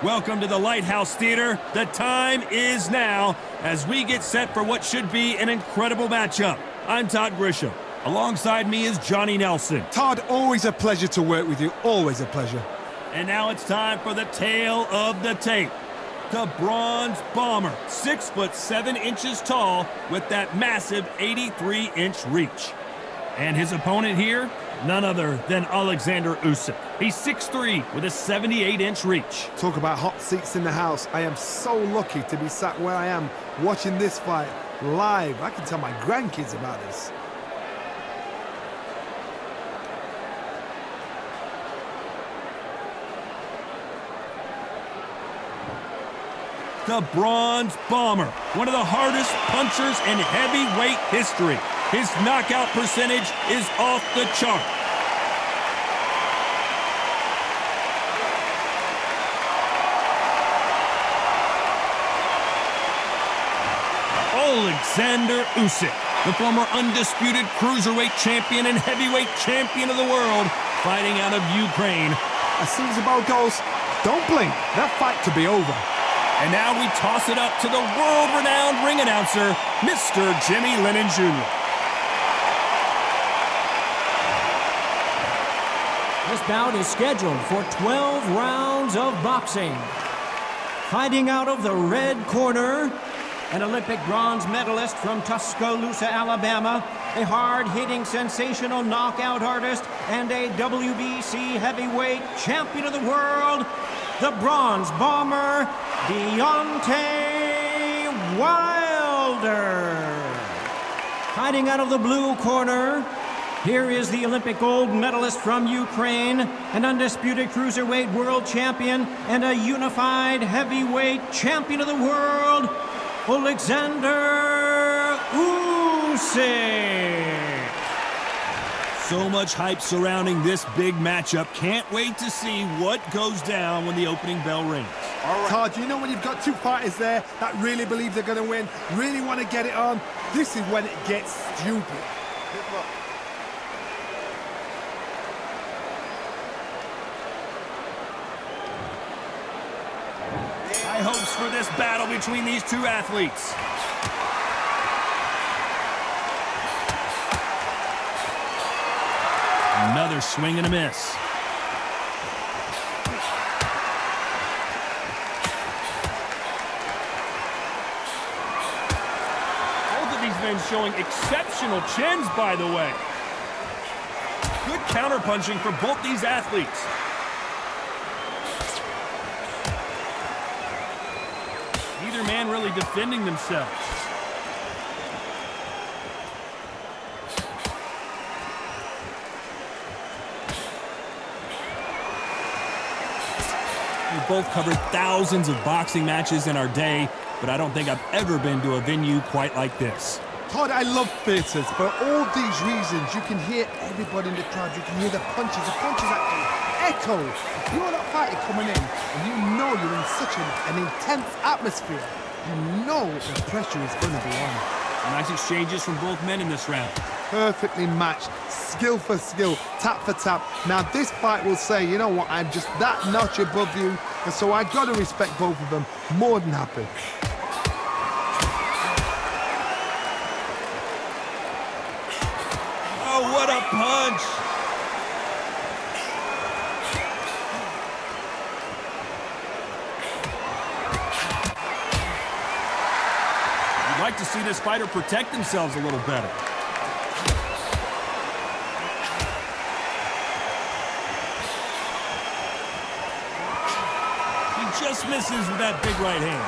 Welcome to the Lighthouse Theater. The time is now as we get set for what should be an incredible matchup. I'm Todd Grisham. Alongside me is Johnny Nelson. Todd, always a pleasure to work with you. Always a pleasure. And now it's time for the tale of the tape. The Bronze Bomber, 6'7" tall with that massive 83-inch reach. And his opponent here, none other than Oleksandr Usyk. He's 6'3" with a 78-inch reach. Talk about hot seats in the house. I am so lucky to be sat where I am watching this fight live. I can tell my grandkids about this. The Bronze Bomber, one of the hardest punchers in heavyweight history. His knockout percentage is off the chart. Oleksandr Usyk, the former undisputed cruiserweight champion and heavyweight champion of the world, fighting out of Ukraine. As soon as the bell goes, don't blink. That fight could be over. And now we toss it up to the world-renowned ring announcer, Mr. Jimmy Lennon Jr. This bout is scheduled for 12 rounds of boxing. Fighting out of the red corner, an Olympic bronze medalist from Tuscaloosa, Alabama, a hard-hitting, sensational knockout artist, and a WBC heavyweight champion of the world, the Bronze Bomber, Deontay Wilder. Fighting out of the blue corner, here is the Olympic gold medalist from Ukraine, an undisputed cruiserweight world champion, and a unified heavyweight champion of the world, Oleksandr Usyk. So much hype surrounding this big matchup. Can't wait to see what goes down when the opening bell rings. All right. Todd, you know when you've got two fighters there that really believe they're going to win, really want to get it on, this is when it gets stupid. Good luck. High hopes for this battle between these two athletes. Another swing and a miss. Both of these men showing exceptional chins, by the way. Good counterpunching for both these athletes. Neither man really defending themselves. We've both covered thousands of boxing matches in our day, but I don't think I've ever been to a venue quite like this. Todd, I love theatres. For all these reasons, you can hear everybody in the crowd. You can hear the punches. The punches actually echo. If you're that fighter coming in and you know you're in such an intense atmosphere, you know the pressure is going to be on. Nice exchanges from both men in this round. Perfectly matched, skill for skill, tap for tap. Now this fight will say, you know what, I'm just that notch above you, and so I got to respect both of them. More than happy. Oh, what a punch! You'd like to see this fighter protect themselves a little better. He just misses with that big right hand.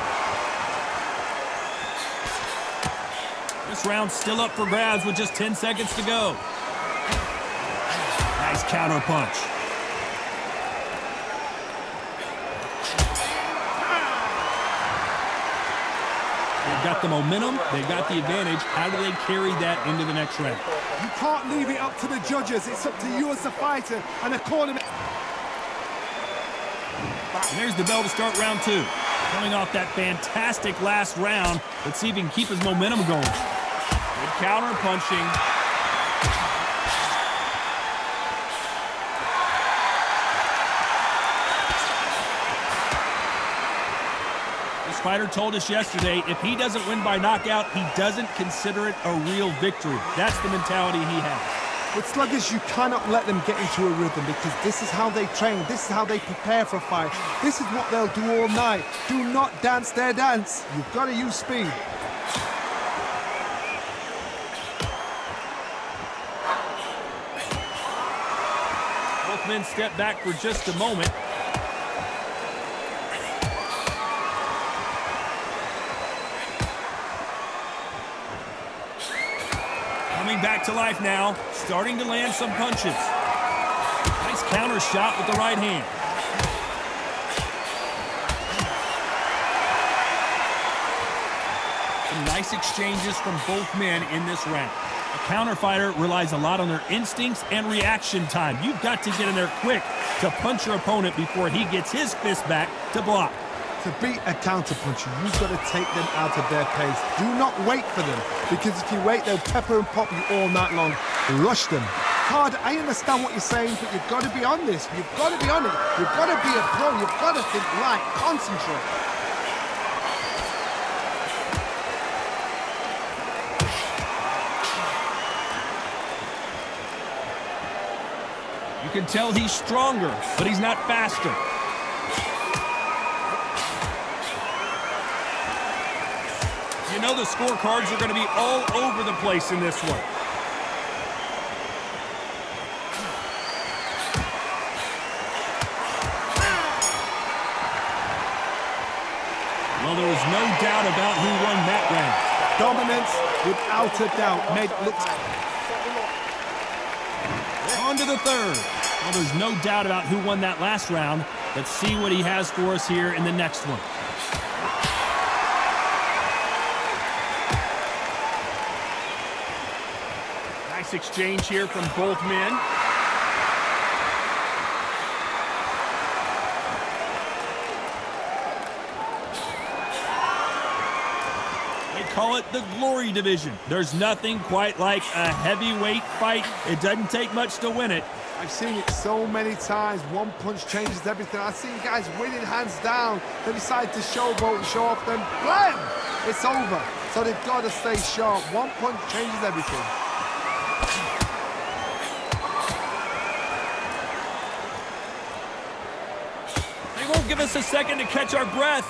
This round's still up for grabs with just 10 seconds to go. Nice counter punch. They've got the momentum, they've got the advantage. How do they carry that into the next round? You can't leave it up to the judges. It's up to you as a fighter and a corner. And there's the bell to start round two. Coming off that fantastic last round, let's see if he can keep his momentum going. Good counter punching. This fighter told us yesterday, if he doesn't win by knockout, he doesn't consider it a real victory. That's the mentality he has. With sluggers, you cannot let them get into a rhythm because this is how they train, this is how they prepare for a fight. This is what they'll do all night. Do not dance their dance. You've got to use speed. Both men step back for just a moment. Coming back to life now, starting to land some punches. Nice counter shot with the right hand. Some nice exchanges from both men in this round. A counter fighter relies a lot on their instincts and reaction time. You've got to get in there quick to punch your opponent before he gets his fist back to block. To beat a counter puncher, you've got to take them out of their pace. Do not wait for them, because if you wait, they'll pepper and pop you all night long. Rush them. Card, I understand what you're saying, but you've got to be on this. You've got to be on it. You've got to be a pro. You've got to think right. Concentrate. You can tell he's stronger, but he's not faster. You know the scorecards are going to be all over the place in this one. Well, there was no doubt about who won that round. Dominance, without a doubt, made it look... On to the third. Well, there's no doubt about who won that last round. Let's see what he has for us here in the next one. Nice exchange here from both men. Call it the glory division. There's nothing quite like a heavyweight fight. It doesn't take much to win it. I've seen it so many times. One punch changes everything. I've seen guys winning hands down. They decide to showboat and show off them. Blam! It's over. So they've got to stay sharp. One punch changes everything. They won't give us a second to catch our breath.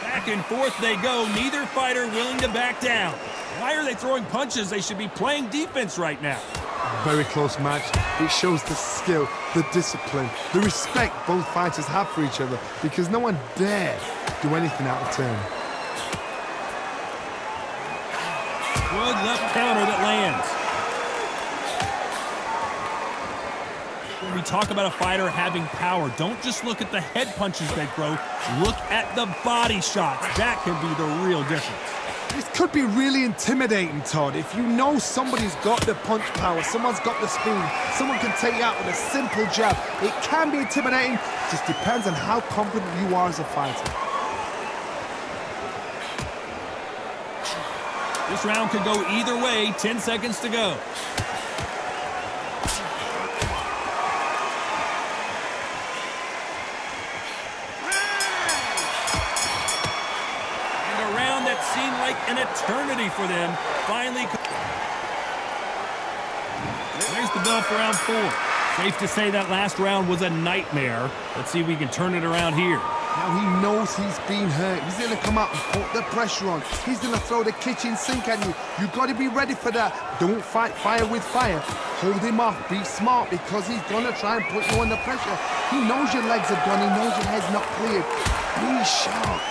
Back and forth they go, neither fighter willing to back down. Why are they throwing punches? They should be playing defense right now. Very close match. It shows the skill, the discipline, the respect both fighters have for each other, because no one dare do anything out of turn. Good left counter that lands. When we talk about a fighter having power, don't just look at the head punches they throw. Look at the body shots. That can be the real difference. This could be really intimidating, Todd. If you know somebody's got the punch power, someone's got the speed, someone can take you out with a simple jab, it can be intimidating. It just depends on how confident you are as a fighter. This round could go either way. 10 seconds to go. Seemed like an eternity for them. Finally, there's the bell for round 4. Safe to say that last round was a nightmare. Let's see if we can turn it around here. Now he knows he's been hurt. He's going to come out and put the pressure on. He's going to throw the kitchen sink at you. You've got to be ready for that. Don't fight fire with fire. Hold him off. Be smart, because he's going to try and put you under pressure. He knows your legs are gone. He knows your head's not cleared. Be sharp.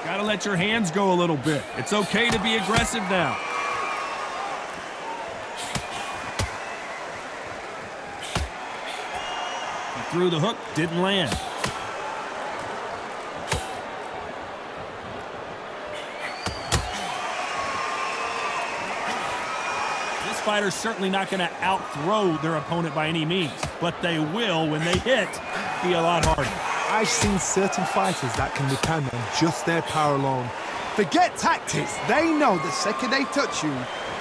Gotta let your hands go a little bit. It's okay to be aggressive now. He threw the hook, didn't land. This fighter's certainly not going to out-throw their opponent by any means, but they will, when they hit, be a lot harder. I've seen certain fighters that can depend on just their power alone. Forget tactics. They know the second they touch you,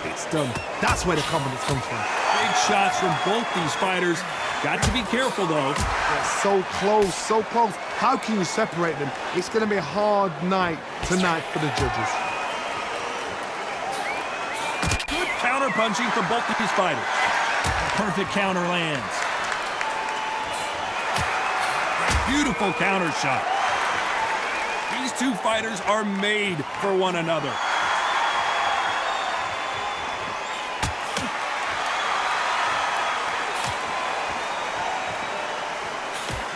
it's done. That's where the confidence comes from. Big shots from both these fighters. Got to be careful, though. They're so close, so close. How can you separate them? It's going to be a hard night tonight for the judges. Good counter-punching from both of these fighters. Perfect counter lands. Beautiful counter shot. These two fighters are made for one another.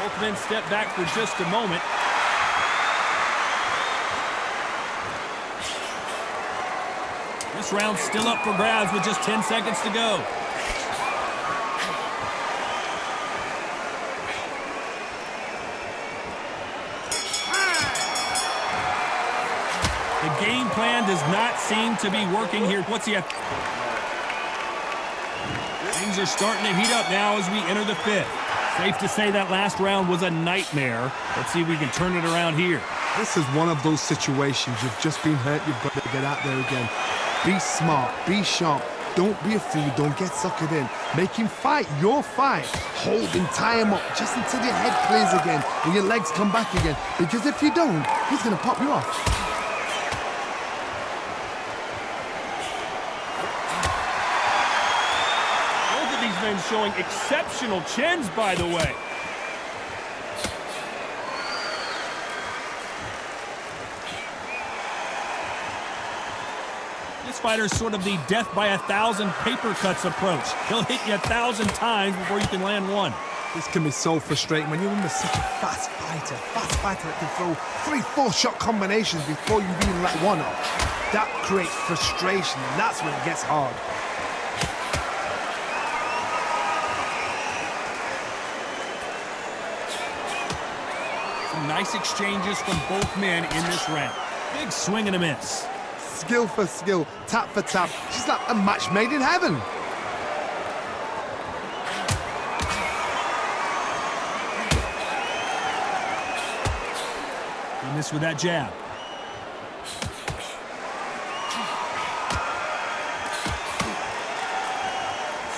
Both men step back for just a moment. This round's still up for grabs with just 10 seconds to go. The game plan does not seem to be working here. What's he have? Things are starting to heat up now as we enter the fifth. Safe to say that last round was a nightmare. Let's see if we can turn it around here. This is one of those situations. You've just been hurt. You've got to get out there again. Be smart. Be sharp. Don't be a fool. Don't get suckered in. Make him fight your fight. Hold him, tie him up just until your head clears again and your legs come back again. Because if you don't, he's going to pop you off. Men showing exceptional chins, by the way. This fighter's sort of the death by 1,000 paper cuts approach. He'll hit you 1,000 times before you can land one. This can be so frustrating when you're under such a fast fighter that can throw 3-4 shot combinations before you even let one off. That creates frustration, and that's when it gets hard. Nice exchanges from both men in this round. Big swing and a miss. Skill for skill, tap for tap. She's like a match made in heaven. He missed with that jab.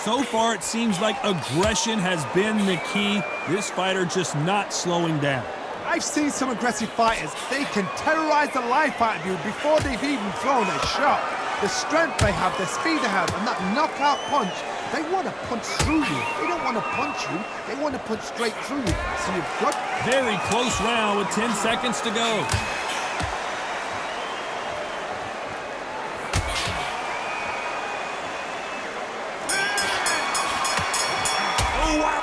So far, it seems like aggression has been the key. This fighter just not slowing down. I've seen some aggressive fighters. They can terrorize the life out of you before they've even thrown a shot. The strength they have, the speed they have, and that knockout punch, they want to punch through you. They don't want to punch you. They want to punch straight through you. So you've got... Very close round with 10 seconds to go. Oh, wow.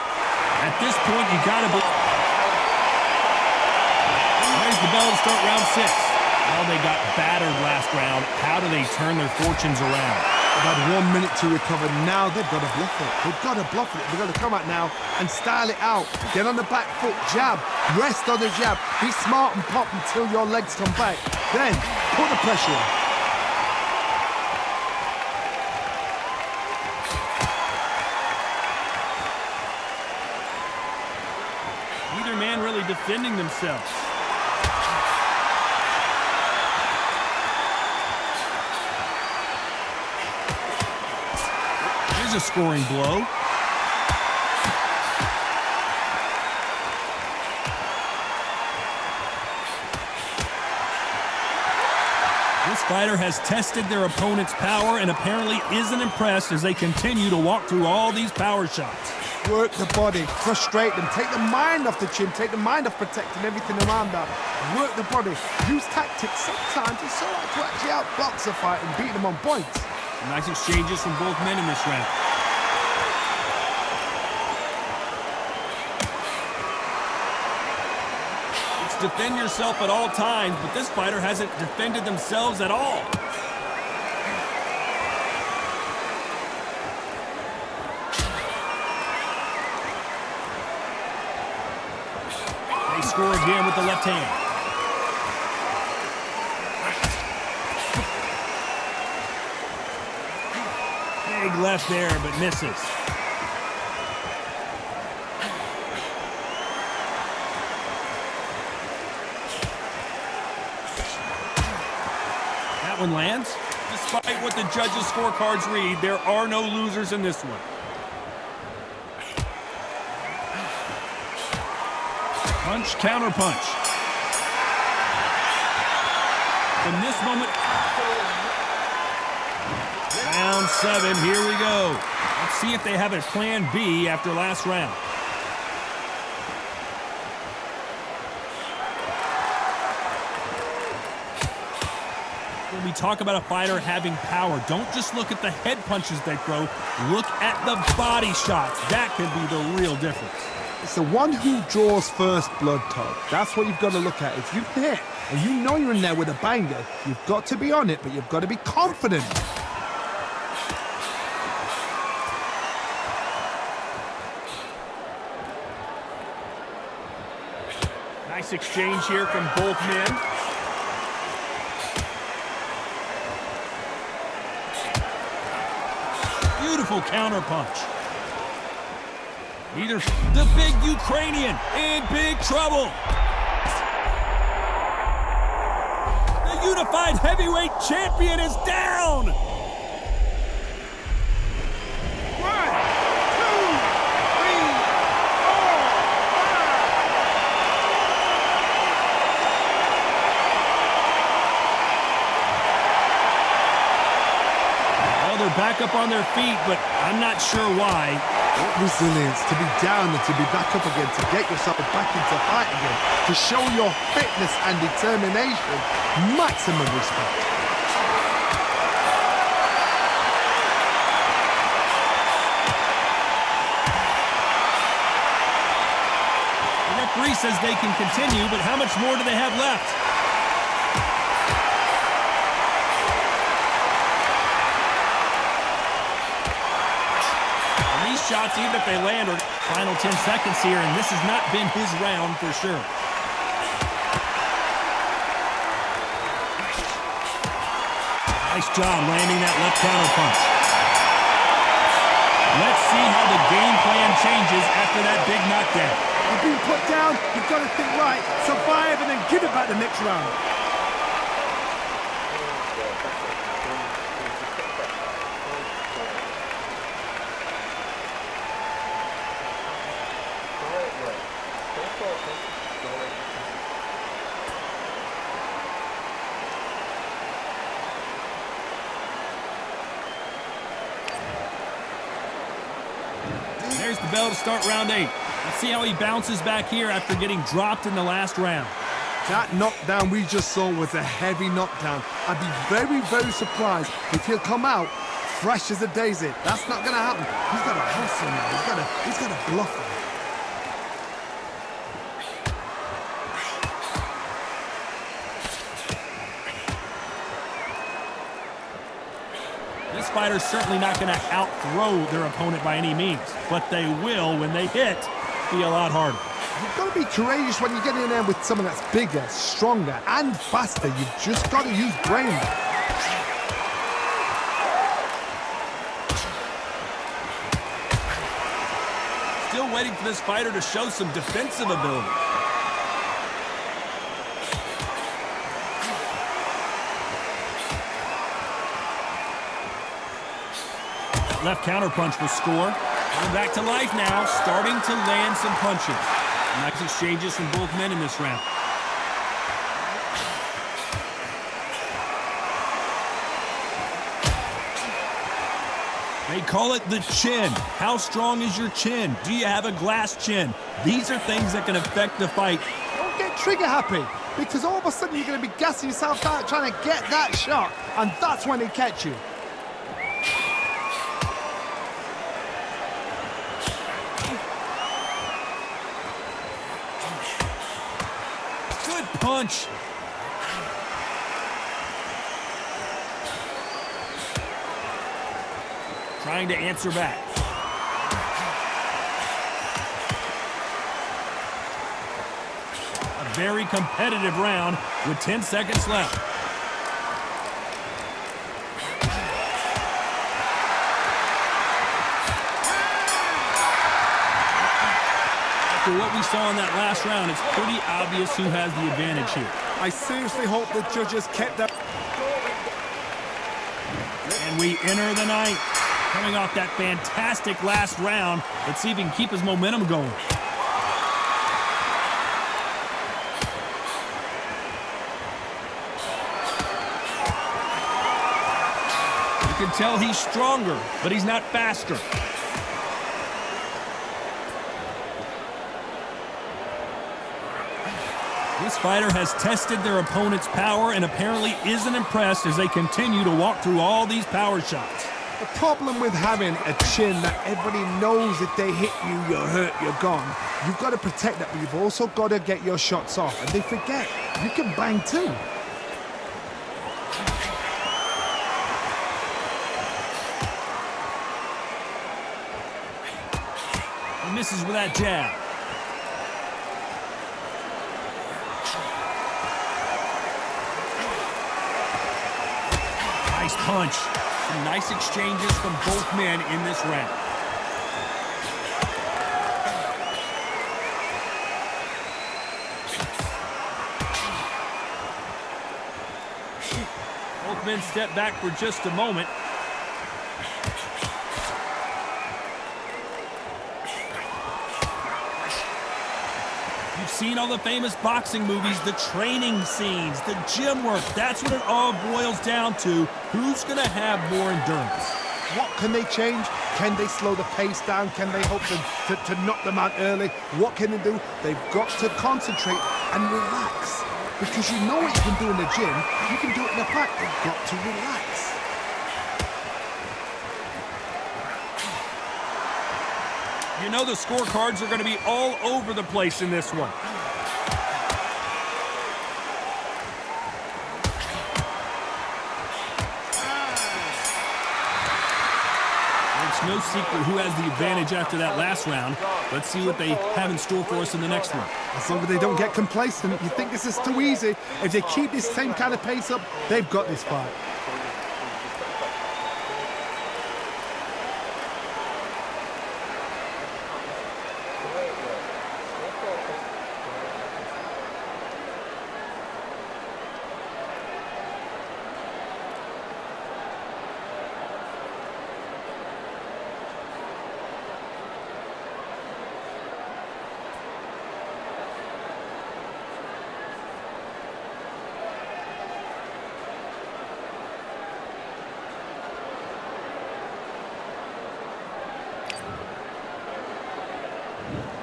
At this point, you got to be... The bell to start round 6. Well, they got battered last round. How do they turn their fortunes around? They've had 1 minute to recover. Now they've got to bluff it. They've got to bluff it. They've got to come out now and style it out. Get on the back foot, jab, rest on the jab. Be smart and pop until your legs come back. Then put the pressure on. Neither man really defending themselves. A scoring blow. This fighter has tested their opponent's power and apparently isn't impressed as they continue to walk through all these power shots. Work the body, frustrate them, take the mind off the chin, take the mind off protecting everything around that. Work the body, use tactics. Sometimes it's so hard to actually outbox a fight and beat them on points. Nice exchanges from both men in this round. It's defend yourself at all times, but this fighter hasn't defended themselves at all. They score again with the left hand. Big left there, but misses. that one lands. Despite what the judges' scorecards read, there are no losers in this one. Punch, counter punch. From this moment, round 7, here we go. Let's see if they have a plan B after last round. When we talk about a fighter having power, don't just look at the head punches they throw. Look at the body shots. That could be the real difference. It's the one who draws first blood, Todd. That's what you've got to look at. If you hit and you know you're in there with a banger, you've got to be on it, but you've got to be confident. Nice exchange here from both men. Beautiful counter punch. Either the big Ukrainian in big trouble. The unified heavyweight champion is down. 1, 2, 3, 4, 5. Well, they're back up on their feet, but I'm not sure why. What resilience to be down and to be back up again, to get yourself back into fight again, to show your fitness and determination. Maximum respect. The referee says they can continue, but how much more do they have left? Shots, even if they land, are final 10 seconds here, and this has not been his round for sure. Nice job landing that left counter punch. Let's see how the game plan changes after that big knockdown. You've been put down, you've got to think right, survive, and then give it back the next round. There's the bell to start round 8. Let's see how he bounces back here after getting dropped in the last round. That knockdown we just saw was a heavy knockdown. I'd be very, very surprised if he'll come out fresh as a daisy. That's not going to happen. He's got to hustle now. He's got to bluff him. This fighter's certainly not going to out-throw their opponent by any means, but they will, when they hit, be a lot harder. You've got to be courageous when you get in there with someone that's bigger, stronger, and faster. You've just got to use brain. Still waiting for this fighter to show some defensive ability. Left counter punch will score. Coming back to life now, starting to land some punches. Nice exchanges from both men in this round. They call it the chin. How strong is your chin? Do you have a glass chin? These are things that can affect the fight. Don't get trigger happy, because all of a sudden you're going to be gassing yourself out trying to get that shot, and that's when they catch you. Punch. Trying to answer back. A very competitive round with 10 seconds left. After what we saw in that last round, it's pretty obvious who has the advantage here. I seriously hope the judges kept that. we enter the ninth. Coming off that fantastic last round, let's see if he can keep his momentum going. You can tell he's stronger, but he's not faster. This fighter has tested their opponent's power and apparently isn't impressed as they continue to walk through all these power shots. The problem with having a chin that everybody knows if they hit you, you're hurt, you're gone. You've got to protect that, but you've also got to get your shots off. And they forget, you can bang too. He misses with that jab. Nice punch. Some nice exchanges from both men in this round. Both men step back for just a moment. You've seen all the famous boxing movies, the training scenes, the gym work. That's what it all boils down to. Who's going to have more endurance? What can they change? Can they slow the pace down? Can they hope to knock them out early? What can they do? They've got to concentrate and relax. Because you know what you can do in the gym, you can do it in the fight. They've got to relax. You know the scorecards are going to be all over the place in this one. It's no secret who has the advantage after that last round. Let's see what they have in store for us in the next one. As long as they don't get complacent, you think this is too easy. If they keep this same kind of pace up, they've got this fight.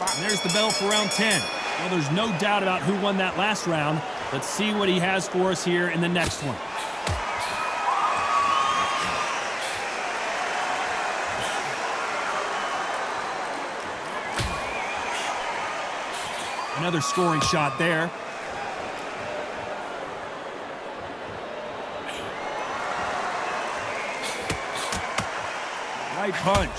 And there's the bell for round 10. Well, there's no doubt about who won that last round. Let's see what he has for us here in the next one. Another scoring shot there. Right punch.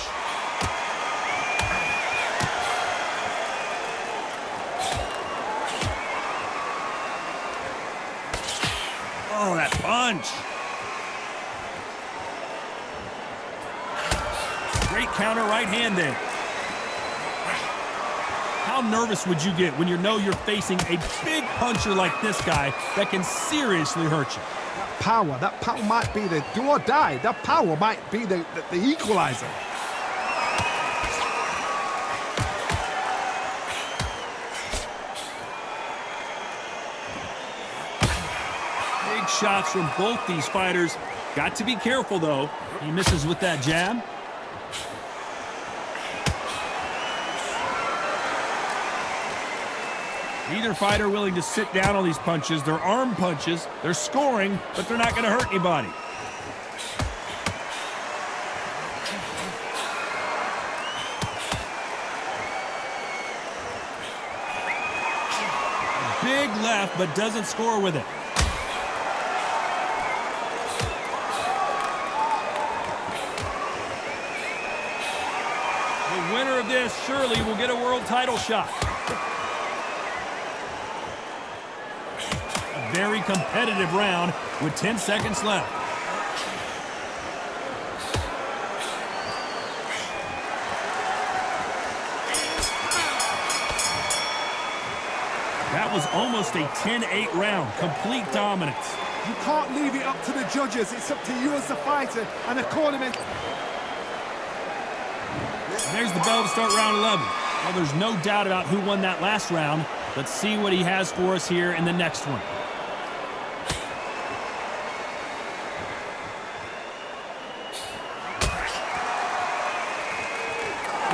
Oh, that punch. Great counter right hand there. How nervous would you get when you know you're facing a big puncher like this guy that can seriously hurt you? That power might be the do or die. That power might be the equalizer. Big shots from both these fighters. Got to be careful, though. He misses with that jab. Neither fighter willing to sit down on these punches. They're arm punches. They're scoring, but they're not going to hurt anybody. Big left, but doesn't score with it. The winner of this surely will get a world title shot. A very competitive round with 10 seconds left. That was almost a 10-8 round. Complete dominance. You can't leave it up to the judges. It's up to you as the fighter and the cornerman. There's the bell to start round 11. Well, there's no doubt about who won that last round. Let's see what he has for us here in the next one.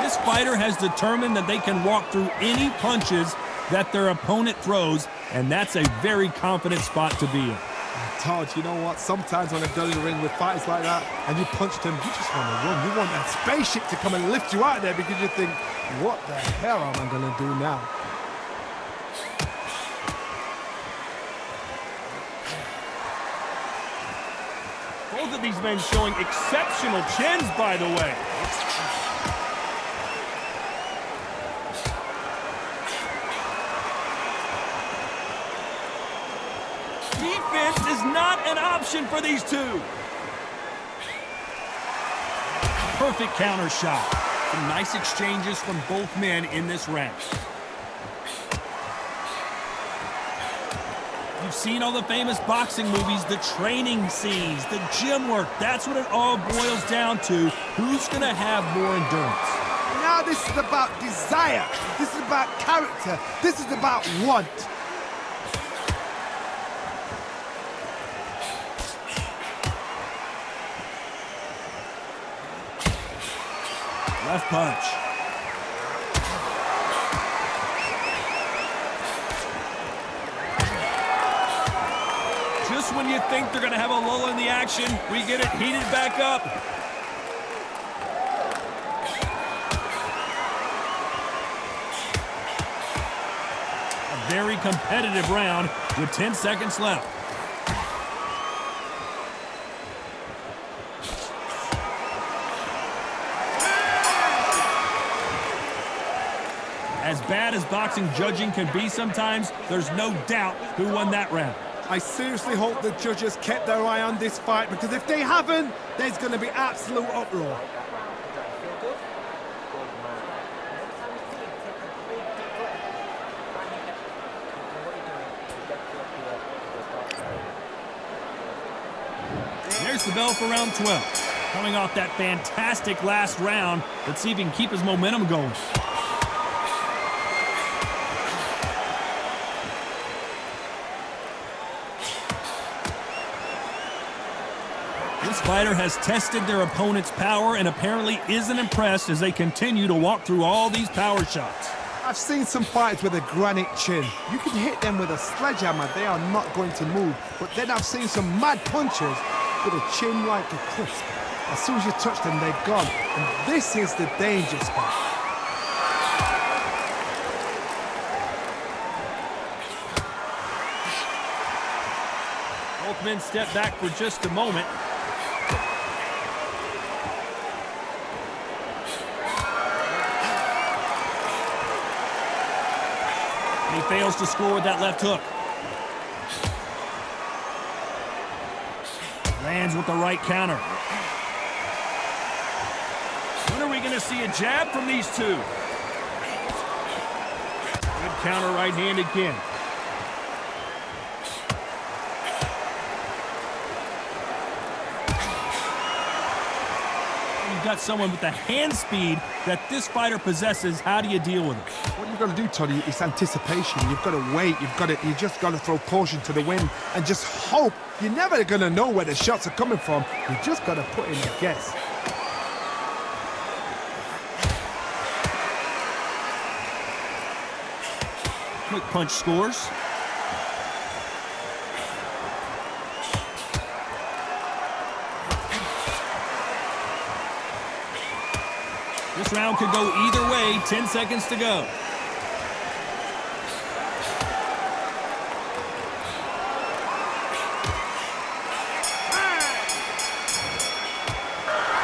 This fighter has determined that they can walk through any punches that their opponent throws, and that's a very confident spot to be in. Todd, you know what? Sometimes when I've done in the ring with fighters like that and you punch them, you just want to run. You want that spaceship to come and lift you out of there because you think, what the hell am I going to do now? Both of these men showing exceptional chins, by the way. Defense is not an option for these two. Perfect counter shot. Some nice exchanges from both men in this round. You've seen all the famous boxing movies, the training scenes, the gym work. That's what it all boils down to. Who's going to have more endurance? Now this is about desire. This is about character. This is about want. Left punch. Just when you think they're going to have a lull in the action, we get it heated back up. A very competitive round with 10 seconds left. As bad as boxing judging can be sometimes, there's no doubt who won that round. I seriously hope the judges kept their eye on this fight, because if they haven't, there's going to be absolute uproar. There's the bell for round 12. Coming off that fantastic last round, let's see if he can keep his momentum going. This fighter has tested their opponent's power and apparently isn't impressed as they continue to walk through all these power shots. I've seen some fighters with a granite chin. You can hit them with a sledgehammer, they are not going to move. But then I've seen some mad punchers with a chin like a crisp. As soon as you touch them, they're gone. And this is the danger spot. Both men step back for just a moment. He fails to score with that left hook. Lands with the right counter. When are we going to see a jab from these two? Good counter right hand again. You've got someone with the hand speed that this fighter possesses. How do you deal with it? What you've got to do, Toddy, is anticipation. You've got to wait. You just got to throw caution to the wind and just hope. You're never going to know where the shots are coming from. You just got to put in a guess. Quick punch scores. This round could go either way. 10 seconds to go.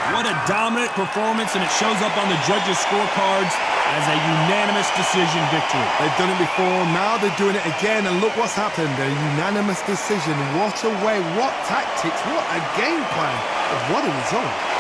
What a dominant performance, and it shows up on the judges' scorecards as a unanimous decision victory. They've done it before, now they're doing it again, and look what's happened. A unanimous decision. What a way, what tactics, what a game plan. What a result.